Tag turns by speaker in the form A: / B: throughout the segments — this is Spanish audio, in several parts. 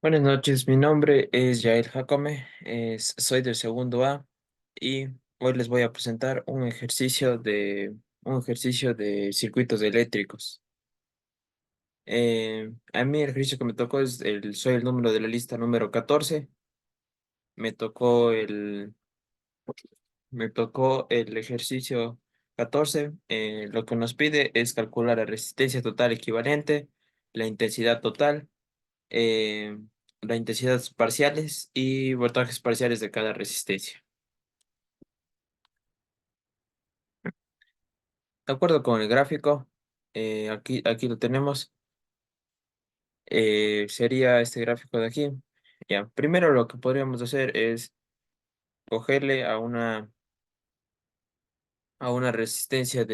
A: Buenas noches, mi nombre es Yael Jacome, soy del segundo A y hoy les voy a presentar un ejercicio de circuitos eléctricos. A mí el ejercicio que me tocó soy el número de la lista número 14. Me tocó el ejercicio 14. Lo que nos pide es calcular la resistencia total equivalente, la intensidad total, eh, la intensidad parciales y voltajes parciales de cada resistencia. De acuerdo con el gráfico, aquí lo tenemos. Sería este gráfico de aquí. Ya, primero lo que podríamos hacer es cogerle a una resistencia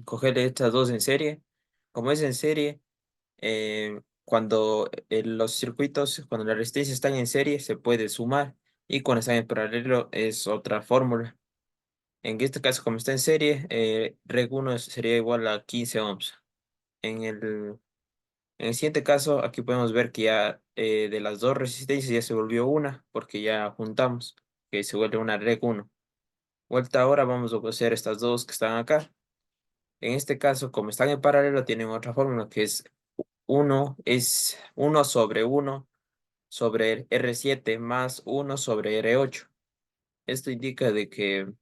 A: cogerle estas dos en serie. Como es en serie, cuando las resistencias están en serie, se puede sumar, y cuando están en paralelo es otra fórmula. En este caso, como está en serie, Reg 1 sería igual a 15 ohms. En el, en el siguiente caso, aquí podemos ver que ya de las dos resistencias ya se volvió una, porque ya juntamos, que se vuelve una Reg 1. Vuelta ahora, vamos a hacer estas dos que están acá. En este caso, como están en paralelo, tienen otra fórmula que es 1 sobre 1 sobre R7 más 1 sobre R8. Esto indica de que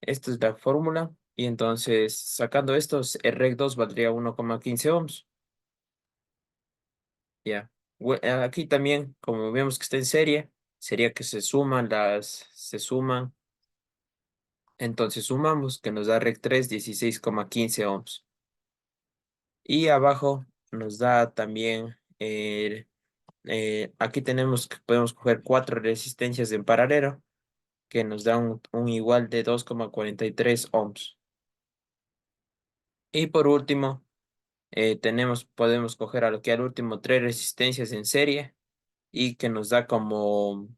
A: esta es la fórmula, y entonces sacando estos, el Reg 2 valdría 1,15 ohms. Ya. Aquí también, como vemos que está en serie, sería que se suman, entonces sumamos, que nos da Reg 3 16,15 ohms. Y abajo nos da también, aquí tenemos que podemos coger cuatro resistencias en paralelo, que nos da un igual de 2,43 ohms. Y por último, podemos coger al último tres resistencias en serie, y que nos da como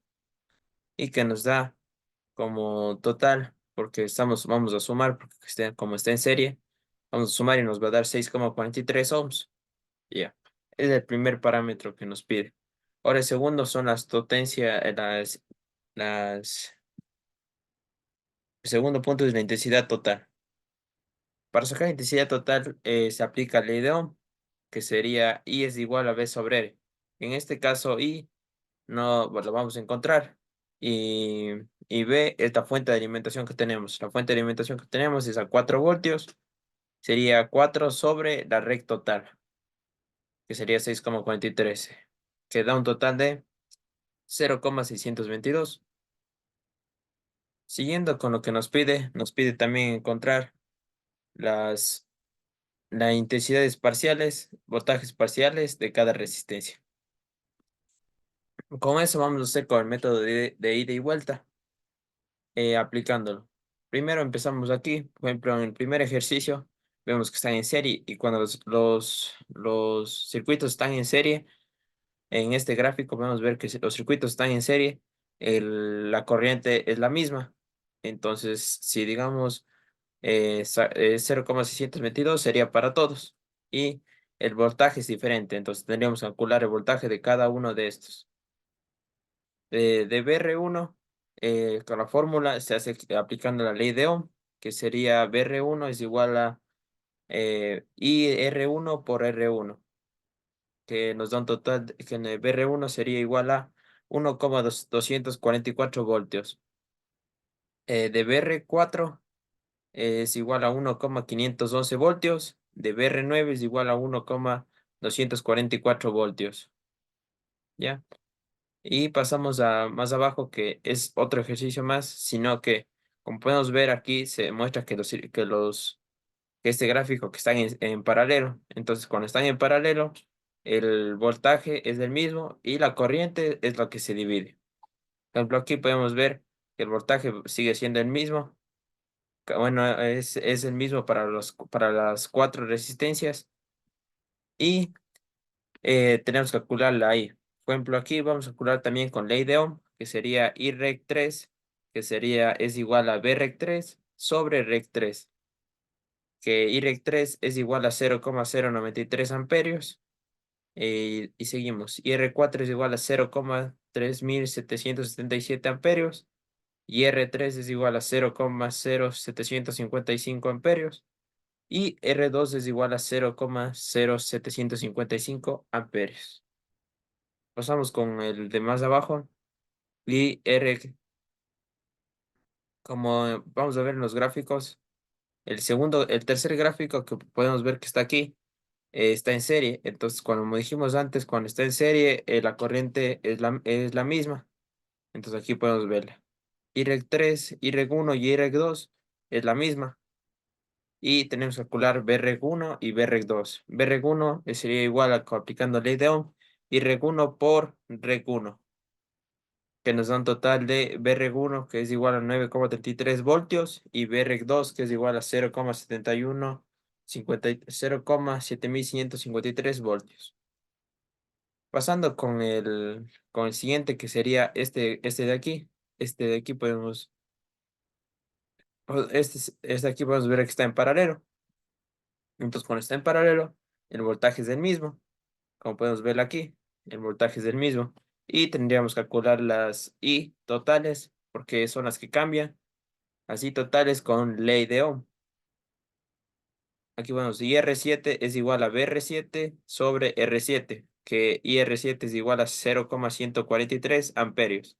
A: total, porque vamos a sumar, porque como está en serie, vamos a sumar y nos va a dar 6,43 ohms. Ya, es el primer parámetro que nos pide. Ahora el segundo son las potencias, el segundo punto es la intensidad total. Para sacar la intensidad total, se aplica la ley de Ohm, que sería I es igual a V sobre R. En este caso, I no pues, lo vamos a encontrar. Y, y V es la fuente de alimentación que tenemos. La fuente de alimentación que tenemos es a 4 voltios. Sería 4 sobre la red total, que sería 6,43, que da un total de 0,622. Siguiendo con lo que nos pide también encontrar las, las intensidades parciales, voltajes parciales de cada resistencia. Con eso vamos a hacer con el método de ida y vuelta, aplicándolo. Primero empezamos aquí, por ejemplo, en el primer ejercicio, vemos que están en serie, y cuando los circuitos están en serie, en este gráfico podemos ver que si los circuitos están en serie, la corriente es la misma. Entonces, si digamos 0,622 sería para todos, y el voltaje es diferente, entonces tendríamos que calcular el voltaje de cada uno de estos. De BR1, con la fórmula se hace aplicando la ley de Ohm, que sería BR1 es igual a IR1 por R1, que nos da un total, que en el BR1 sería igual a 1,244 voltios. De BR4 es igual a 1,511 voltios. De BR9 es igual a 1,244 voltios. ¿Ya? Y pasamos a más abajo, que es otro ejercicio más, sino que, como podemos ver aquí, se muestra que este gráfico que están en paralelo. Entonces, cuando están en paralelo, el voltaje es el mismo y la corriente es lo que se divide. Por ejemplo, aquí podemos ver que el voltaje sigue siendo el mismo. Bueno, es el mismo para las cuatro resistencias, y tenemos que calcularla ahí. Por ejemplo, aquí vamos a calcular también con ley de Ohm, que sería I reg 3, es igual a V reg 3 sobre reg 3, que I reg 3 es igual a 0,093 amperios, Y seguimos. Y R4 es igual a 0,3777 amperios. Y R3 es igual a 0,0755 amperios. Y R2 es igual a 0,0755 amperios. Pasamos con el de más abajo. Y R, como vamos a ver en los gráficos, el tercer gráfico que podemos ver que está aquí, está en serie. Entonces, como dijimos antes, cuando está en serie, la corriente es la misma. Entonces aquí podemos verla. Y-3, Y-1 y Y-2 es la misma. Y tenemos que calcular B-1 y B-2. B-1 sería igual a aplicando ley de Ohm y Reg1 por Reg1, que nos da un total de B-1 que es igual a 9,33 voltios y B-2 que es igual a 0,7553 voltios. Pasando con el siguiente que sería este de aquí. Este de aquí podemos, este de aquí podemos ver que está en paralelo. Entonces, cuando está en paralelo, el voltaje es el mismo. Como podemos ver aquí, el voltaje es el mismo. Y tendríamos que calcular las I totales, porque son las que cambian. Así totales con ley de Ohm. Aquí vamos, IR7 es igual a BR7 sobre R7, que IR7 es igual a 0,143 amperios.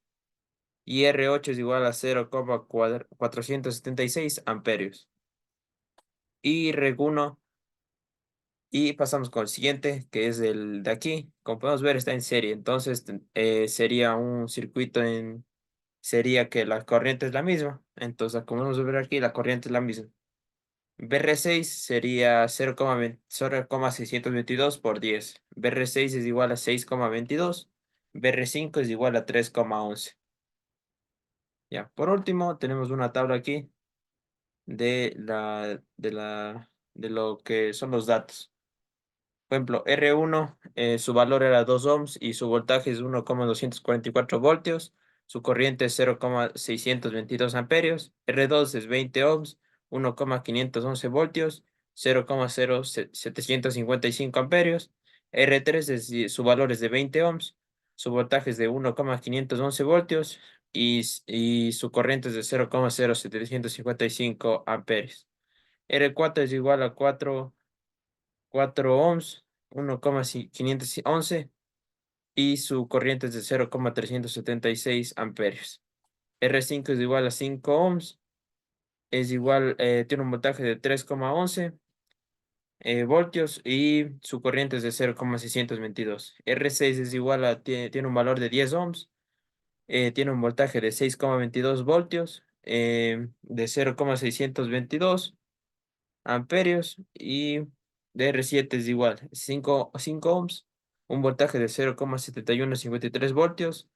A: Y R8 es igual a 0,476 amperios. Y Reg1. Y pasamos con el siguiente, que es el de aquí. Como podemos ver, está en serie. Entonces, sería un circuito sería que la corriente es la misma. Entonces, como vamos a ver aquí, la corriente es la misma. BR6 sería 0,622 por 10. BR6 es igual a 6,22. BR5 es igual a 3,11. Ya, por último, tenemos una tabla aquí de lo que son los datos. Por ejemplo, R1, su valor era 2 ohms y su voltaje es 1,244 voltios. Su corriente es 0,622 amperios. R2 es 20 ohms, 1,511 voltios, 0,0755 amperios. R3 su valor es de 20 ohms, su voltaje es de 1,511 voltios y su corriente es de 0,0755 amperios. R4 es igual a 4 ohms, 1,511 y su corriente es de 0,376 amperios. R5 es igual a 5 ohms, tiene un voltaje de 3,11 voltios y su corriente es de 0,622. R6 es igual a, tiene un valor de 10 ohms, tiene un voltaje de 6,22 voltios, de 0,622 amperios y DR7 es igual, 5 ohms, un voltaje de 0,7153 voltios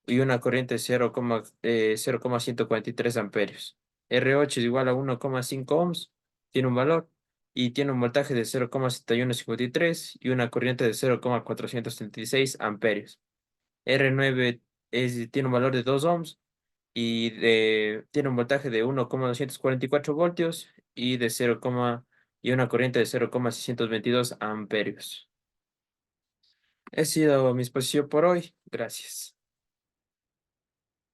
A: y una corriente de 0,143 amperios. R8 es igual a 1,5 ohms, tiene un valor y tiene un voltaje de 0,7153 y una corriente de 0,436 amperios. R9 tiene un valor de 2 ohms y tiene un voltaje de 1,244 voltios y y una corriente de 0,622 amperios. He sido mi exposición por hoy. Gracias.